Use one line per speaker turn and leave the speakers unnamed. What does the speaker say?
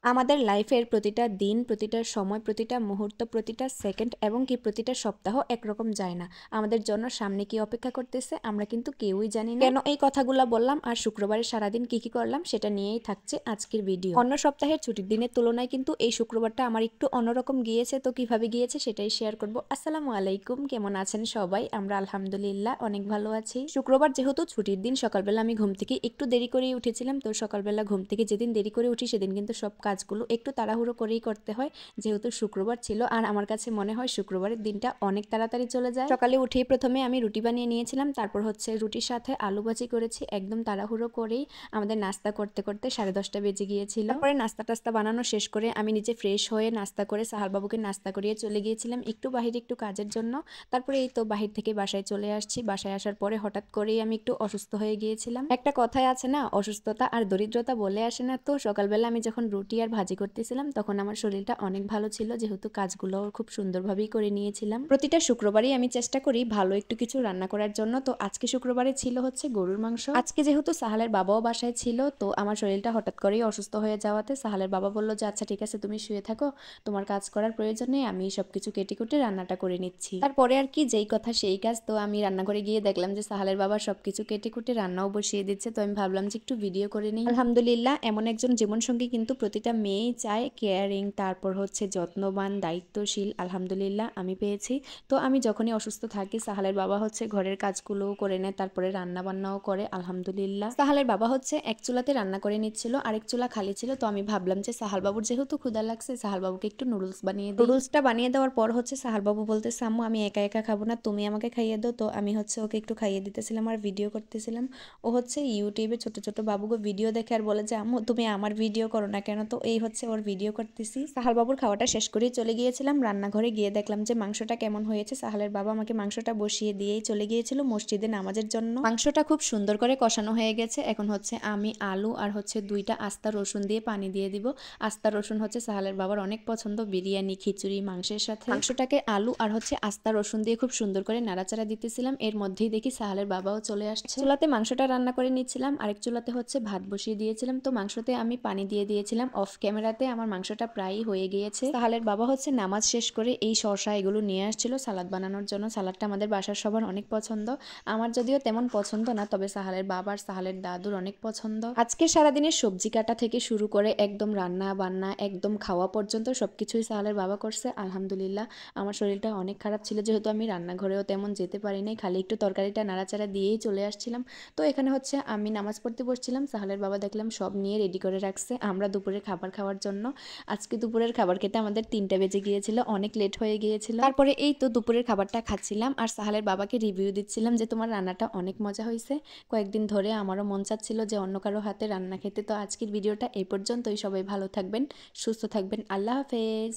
আমাদের লাইফের প্রতিটা দিন, প্রতিটা সময়, প্রতিটা মুহূর্ত, প্রতিটা সেকেন্ড এবং কি প্রতিটা সপ্তাহ একরকম যায় না। আমাদের জন্য সামনে কি অপেক্ষা করতেছে আমরা কিন্তু কেউই জানি না। কেন এই কথাগুলো বললাম আর শুক্রবারের সারাদিন কি করলাম সেটা নিয়েই থাকছে আজকের ভিডিও। অন্য সপ্তাহের ছুটির দিনের তুলনায় কিন্তু এই শুক্রবারটা আমার একটু অন্যরকম গিয়েছে, তো কিভাবে গিয়েছে সেটাই শেয়ার করব। আসসালামু আলাইকুম, কেমন আছেন সবাই? আমরা আলহামদুলিল্লাহ অনেক ভালো আছি। শুক্রবার যেহেতু ছুটির দিন, সকালবেলা আমি ঘুম থেকে একটু দেরি করেই উঠেছিলাম। তো সকালবেলা ঘুম থেকে যেদিন দেরি করে উঠি সেদিন কিন্তু সব কাজগুলো একটু তাড়াহুড়ো করেই করতে হয়, যেহেতু শুক্রবার ছিল। আর আমার কাছে মনে হয় শুক্রবারের দিনটা অনেক তাড়াতাড়ি চলে যায়। সকালে উঠেই প্রথমে আমি রুটি বানিয়ে নিয়েছিলাম, তারপর হচ্ছে রুটির সাথে আলু ভাজি করেছি একদম তাড়াহুড়ো করেই। আমাদের নাস্তা করতে করতে 10:30 বেজে গিয়েছিল। তারপরে নাস্তা টাস্তা বানানো শেষ করে আমি নিজে ফ্রেশ হয়ে নাস্তা করে সাহাল বাবুকে নাস্তা করিয়ে চলে গিয়েছিলাম একটু বাহিরে একটু কাজের জন্য। তারপরে এই তো বাহির থেকে বাসায় চলে আসছি। বাসায় আসার পরে হঠাৎ করেই আমি একটু অসুস্থ হয়ে গিয়েছিলাম। একটা কথাই আছে না, অসুস্থতা আর দরিদ্রতা বলে আসে না। তো সকালবেলা আমি যখন রুটি আর ভাজি করতেছিলাম তখন আমার শরীরটা অনেক ভালো ছিল, যেহেতু কাজগুলো খুব সুন্দরভাবেই করে নিয়েছিলাম। প্রতিটা শুক্রবারই আমি চেষ্টা করি ভালো একটু কিছু রান্না করার জন্য। তো আজকে শুক্রবারে ছিল হচ্ছে গরুর মাংস। আজকে যেহেতু সাহালের বাবাও বাসায় ছিল, তো আমার শরীরটা হঠাৎ করেই অসুস্থ হয়ে যাওয়াতে সাহালের বাবা বলল যে আচ্ছা ঠিক আছে তুমি শুয়ে থাকো, তোমার কাজ করার প্রয়োজন নেই, আমি সবকিছু কেটে কুটে রান্নাটা করে নিচ্ছি। তারপরে আর কি, যেই কথা সেই কাজ। তো আমি রান্নাঘরে গিয়ে দেখলাম যে সাহালের বাবা সবকিছু কেটে কুটে রান্নাও বসিয়ে দিচ্ছে। তো আমি ভাবলাম যে একটু ভিডিও করে নিই। আলহামদুলিল্লাহ, এমন একজন জীবনসঙ্গী কিন্তু প্রতিটা মেয়েই চায়, কেয়ারিং, তারপর হচ্ছে যত্নবান, দায়িত্বশীল। আলহামদুলিল্লাহ আমি পেয়েছি। তো আমি যখনই অসুস্থ থাকি সাহালের বাবা হচ্ছে ঘরের কাজগুলোও করে নেয়, তারপরে রান্না বান্নাও করে। আলহামদুলিল্লাহ, সাহালের বাবা হচ্ছে এক চুলাতে রান্না করে নিচ্ছিল, আরেক চুলা খালি ছিল। তো আমি ভাবলাম যে সাহাল বাবুর যেহেতু ক্ষুধা লাগছে, সাহাল বাবুকে একটু নুডলস বানিয়ে দিই। নুডলসটা বানিয়ে দেওয়ার পর হচ্ছে সাহাল বাবু বলতেছে আম্মু আমি একা একা খাবো না, তুমি আমাকে খাইয়ে দাও। তো আমি হচ্ছে ওকে একটু খাইয়ে দিতেছিলাম আর ভিডিও করতেছিলাম। ও হচ্ছে ইউটিউবে ছোট ছোট বাবুকে ভিডিও দেখে আর বলে যে আম্মু তুমি আমার ভিডিও করো না কেন? তো এই হচ্ছে ওর ভিডিও করতেছি। সাহাল বাবুর খাওয়াটা শেষ করেই চলে গিয়েছিলাম রান্নাঘরে। গিয়ে দেখলাম যে মাংসটা কেমন হয়েছে। সাহালের বাবা আমাকে মাংসটা বসিয়ে দিয়েই চলে গিয়েছিল মসজিদে নামাজের জন্য। মাংসটা খুব সুন্দর করে কষানো হয়ে গেছে। এখন হচ্ছে আমি আলু আর হচ্ছে 2টা আস্তা রসুন দিয়ে পানি দিয়ে দিব। আস্তা রসুন হচ্ছে সাহালের বাবার অনেক পছন্দ, বিরিয়ানি, খিচুড়ি, মাংসের সাথে। মাংসটাকে আলু আর হচ্ছে আস্তা রসুন দিয়ে খুব সুন্দর করে নাড়াচাড়া দিতেছিলাম। এর মধ্যেই দেখি সাহালের বাবাও চলে আসছে। চুলাতে মাংসটা রান্না করে নিচ্ছিলাম, আরেক চুলাতে হচ্ছে ভাত বসিয়ে দিয়েছিলাম। তো মাংসতে আমি পানি দিয়ে দিয়েছিলাম অফ ক্যামেরাতে। আমার মাংসটা প্রায়ই হয়ে গিয়েছে। সাহালের বাবা হচ্ছে নামাজ শেষ করে এই শসা এগুলো নিয়ে আসছিল সালাদ বানানোর জন্য। সালাদটা আমাদের বাসার সবার অনেক পছন্দ, আমার যদিও তেমন পছন্দ না, তবে সাহালের বাবার সাহালের দাদুর অনেক পছন্দ। আজকে সারাদিনের সবজি কাটা থেকে শুরু করে একদম রান্না বান্না একদম খাওয়া পর্যন্ত সবকিছুই সাহালের বাবা করছে। আলহামদুলিল্লাহ, আমার শরীরটা অনেক খারাপ ছিল, যেহেতু আমি রান্নাঘরেও তেমন যেতে পারি নাই, খালি একটু তরকারিটা নাড়াচাড়া দিয়েই চলে আসছিলাম। তো এখানে হচ্ছে আমি নামাজ পড়তে বসছিলাম, সাহালের বাবা দেখলাম সব নিয়ে রেডি করে রাখছে আমরা দুপুরের খাবার খাওয়ার জন্য। আজকে দুপুরের খাবার খেতে আমাদের 3টা বেজে গিয়েছিল, অনেক লেট হয়ে গিয়েছিল। তারপরে এই তো দুপুরের খাবারটা খাচ্ছিলাম আর সাহালের বাবাকে রিভিউ দিচ্ছিলাম যে তোমার রান্নাটা অনেক মজা হয়েছে। কয়েকদিন ধরে আমারও মন চাচ্ছিল যে অন্য কারো হাতে রান্না খেতে। তো আজকের ভিডিওটা এই পর্যন্তই। সবাই ভালো থাকবেন, সুস্থ থাকবেন, আল্লাহ হাফেজ।